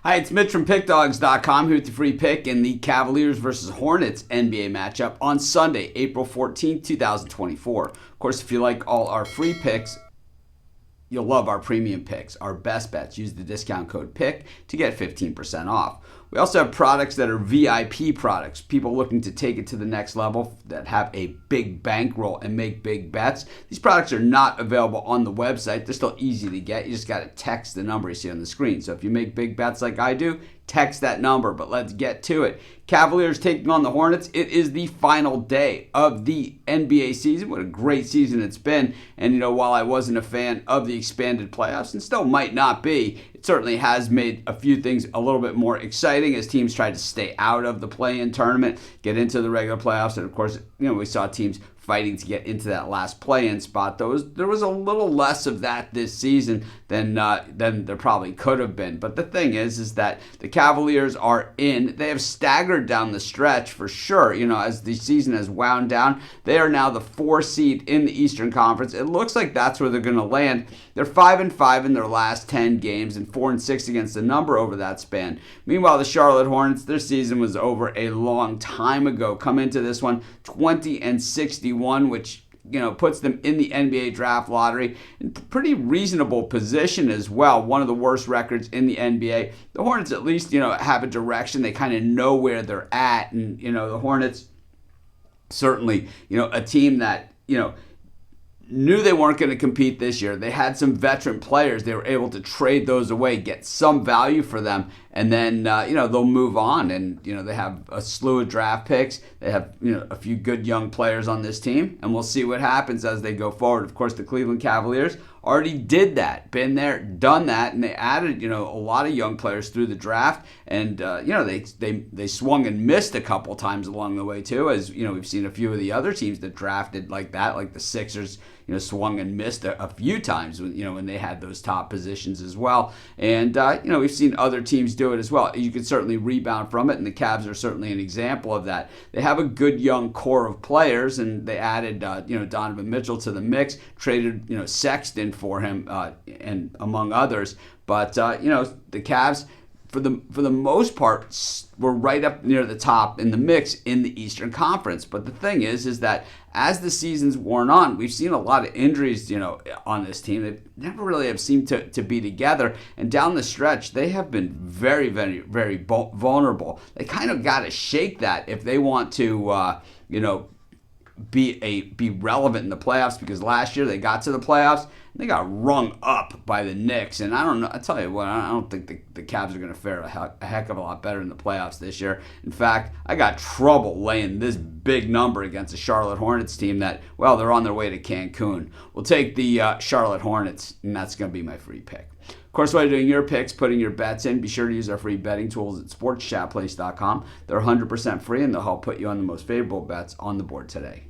Hi, it's Mitch from Pickdawgz.com here with the free pick in the Cavaliers versus Hornets NBA matchup on Sunday, April 14th, 2024. Of course, if you like all our free picks, you'll love our premium picks, our best bets. Use the discount code PICK to get 15% off. We also have products that are VIP products, people looking to take it to the next level that have a big bankroll and make big bets. These products are not available on the website. They're still easy to get. You just got to text the number you see on the screen. So if you make big bets like I do, text that number. But let's get to it. Cavaliers taking on the Hornets. It is the final day of the NBA season. What a great season it's been. And, while I wasn't a fan of the expanded playoffs and still might not be, it certainly has made a few things a little bit more exciting as teams try to stay out of the play-in tournament, get into the regular playoffs. And, of course, we saw teams fighting to get into that last play-in spot. There was a little less of that this season than there probably could have been. But the thing is that the Cavaliers are in. They have staggered down the stretch for sure. As the season has wound down, they are now the 4 seed in the Eastern Conference. It looks like that's where they're going to land. They're 5-5 in their last 10 games and 4-6 against the number over that span. Meanwhile, the Charlotte Hornets, their season was over a long time ago. Come into this one 20-61. Which puts them in the NBA draft lottery in pretty reasonable position as well. One of the worst records in the NBA. The Hornets at least have a direction. They kind of know where they're at, and the Hornets certainly a team that knew they weren't going to compete this year. They had some veteran players. They were able to trade those away, get some value for them, and then they'll move on. And they have a slew of draft picks. They have a few good young players on this team, and we'll see what happens as they go forward. Of course, the Cleveland Cavaliers already did that, been there, done that, and they added a lot of young players through the draft, and they swung and missed a couple times along the way too, as we've seen a few of the other teams that drafted like that, like the Sixers swung and missed a few times when they had those top positions as well. And we've seen other teams do it as well. You can certainly rebound from it, and the Cavs are certainly an example of that. They have a good young core of players, and they added Donovan Mitchell to the mix, traded Sexton for him, and among others. But the Cavs, for the most part, were right up near the top in the mix in the Eastern Conference. But the thing is that as the season's worn on, we've seen a lot of injuries, on this team. They never really have seemed to be together. And down the stretch, they have been very, very, very vulnerable. They kind of got to shake that if they want to, be relevant in the playoffs, because last year they got to the playoffs and they got rung up by the Knicks. And I don't know, I tell you what, I don't think the Cavs are going to fare a heck of a lot better in the playoffs this year. In fact, I got trouble laying this big number against the Charlotte Hornets team that, well, they're on their way to Cancun. We'll take the Charlotte Hornets, and that's going to be my free pick. Of course, while you're doing your picks, putting your bets in, be sure to use our free betting tools at sportschatplace.com. They're 100% free, and they'll help put you on the most favorable bets on the board today.